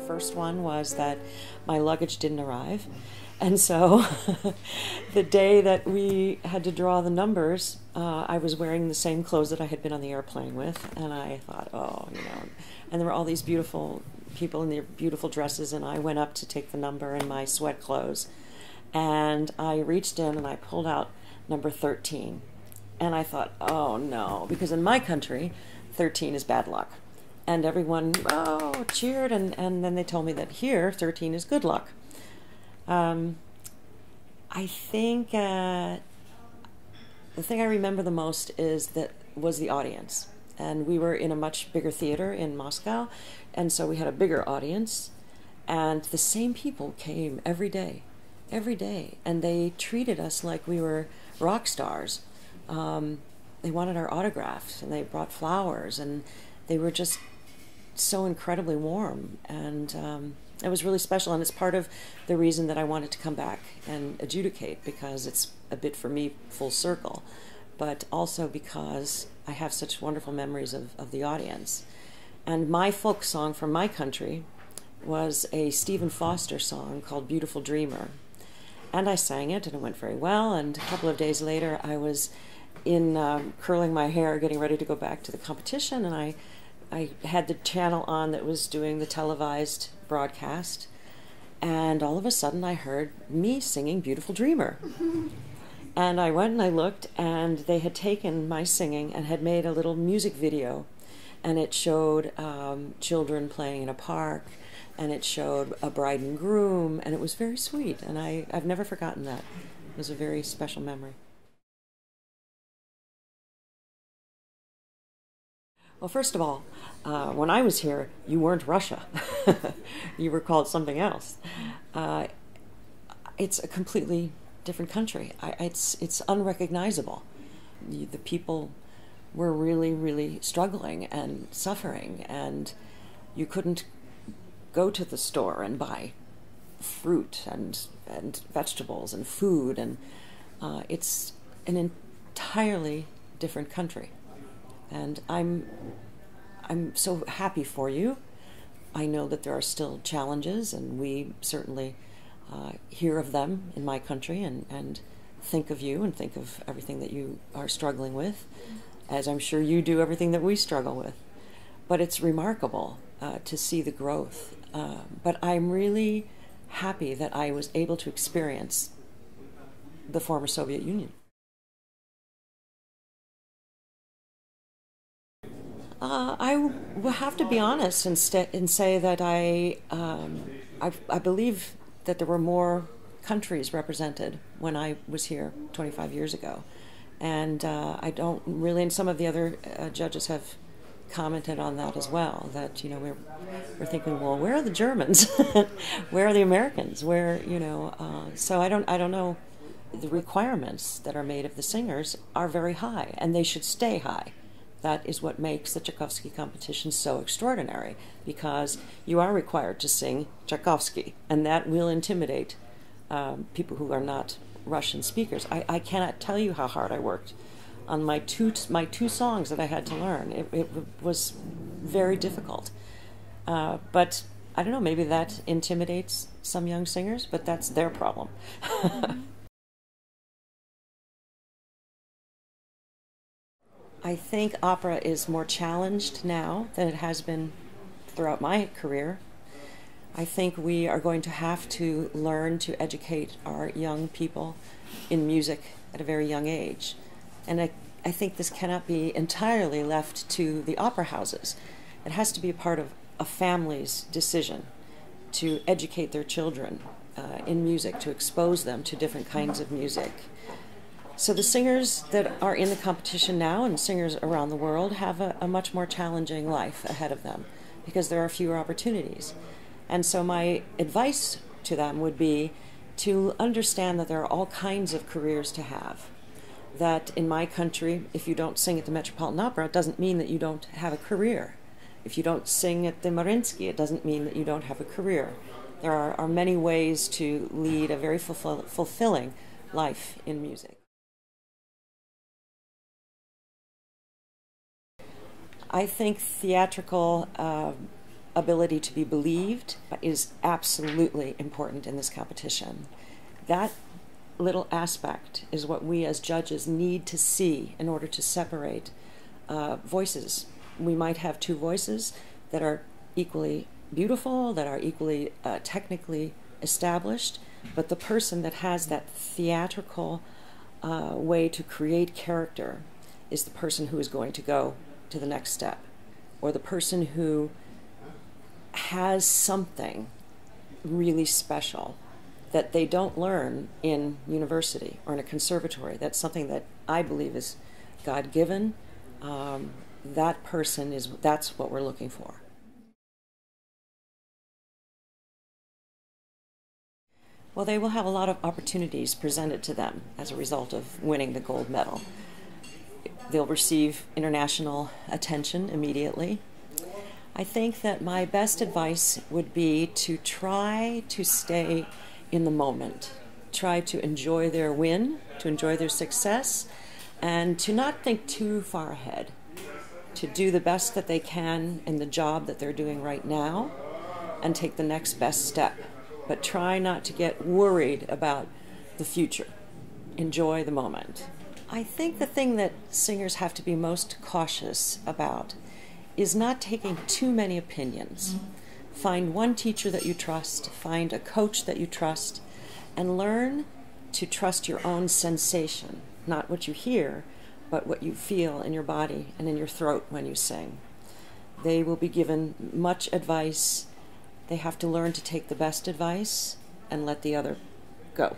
First one was that my luggage didn't arrive, and so the day that we had to draw the numbers, I was wearing the same clothes that I had been on the airplane with, and I thought, oh, you know, and there were all these beautiful people in their beautiful dresses, and I went up to take the number in my sweat clothes, and I reached in and I pulled out number 13, and I thought, oh no, because in my country 13 is bad luck. And everyone, oh, cheered, and then they told me that here, 13 is good luck. I think the thing I remember the most was the audience. And we were in a much bigger theater in Moscow, and so we had a bigger audience, and the same people came every day, and they treated us like we were rock stars. They wanted our autographs, and they brought flowers, and they were just so incredibly warm, and it was really special, and it's part of the reason that I wanted to come back and adjudicate, because it's a bit for me full circle, but also because I have such wonderful memories of the audience. And my folk song from my country was a Stephen Foster song called Beautiful Dreamer, and I sang it, and it went very well, and a couple of days later I was in curling my hair, getting ready to go back to the competition, and I had the channel on that was doing the televised broadcast, and all of a sudden I heard me singing Beautiful Dreamer. And I went and I looked, and they had taken my singing and had made a little music video, and it showed children playing in a park, and it showed a bride and groom, and it was very sweet, and I've never forgotten that. It was a very special memory. Well, first of all, when I was here, you weren't Russia. You were called something else. It's a completely different country. It's unrecognizable. The people were really, really struggling and suffering, and you couldn't go to the store and buy fruit and vegetables and food, and it's an entirely different country. And I'm so happy for you. I know that there are still challenges, and we certainly hear of them in my country, and think of you and think of everything that you are struggling with, as I'm sure you do everything that we struggle with. But it's remarkable to see the growth. But I'm really happy that I was able to experience the former Soviet Union. I will have to be honest and say that I believe that there were more countries represented when I was here 25 years ago, and I don't really. And some of the other judges have commented on that as well. That we're thinking, well, where are the Germans? Where are the Americans? Where So I don't know. The requirements that are made of the singers are very high, and they should stay high. That is what makes the Tchaikovsky competition so extraordinary, because you are required to sing Tchaikovsky, and that will intimidate people who are not Russian speakers. I cannot tell you how hard I worked on my two songs that I had to learn. It was very difficult. But I don't know, maybe that intimidates some young singers, but that's their problem. I think opera is more challenged now than it has been throughout my career. I think we are going to have to learn to educate our young people in music at a very young age. And I think this cannot be entirely left to the opera houses. It has to be a part of a family's decision to educate their children in music, to expose them to different kinds of music. So the singers that are in the competition now and singers around the world have a much more challenging life ahead of them because there are fewer opportunities. And so my advice to them would be to understand that there are all kinds of careers to have. That in my country, if you don't sing at the Metropolitan Opera, it doesn't mean that you don't have a career. If you don't sing at the Mariinsky, it doesn't mean that you don't have a career. There are many ways to lead a very fulfilling life in music. I think theatrical ability to be believed is absolutely important in this competition. That little aspect is what we as judges need to see in order to separate voices. We might have two voices that are equally beautiful, that are equally technically established, but the person that has that theatrical way to create character is the person who is going to go to the next step, or the person who has something really special that they don't learn in university or in a conservatory. That's something that I believe is God-given. That person that's what we're looking for. Well, they will have a lot of opportunities presented to them as a result of winning the gold medal. They'll receive international attention immediately. I think that my best advice would be to try to stay in the moment, try to enjoy their win, to enjoy their success, and to not think too far ahead, to do the best that they can in the job that they're doing right now and take the next best step. But try not to get worried about the future. Enjoy the moment. I think the thing that singers have to be most cautious about is not taking too many opinions. Find one teacher that you trust, find a coach that you trust, and learn to trust your own sensation, not what you hear, but what you feel in your body and in your throat when you sing. They will be given much advice. They have to learn to take the best advice and let the other go.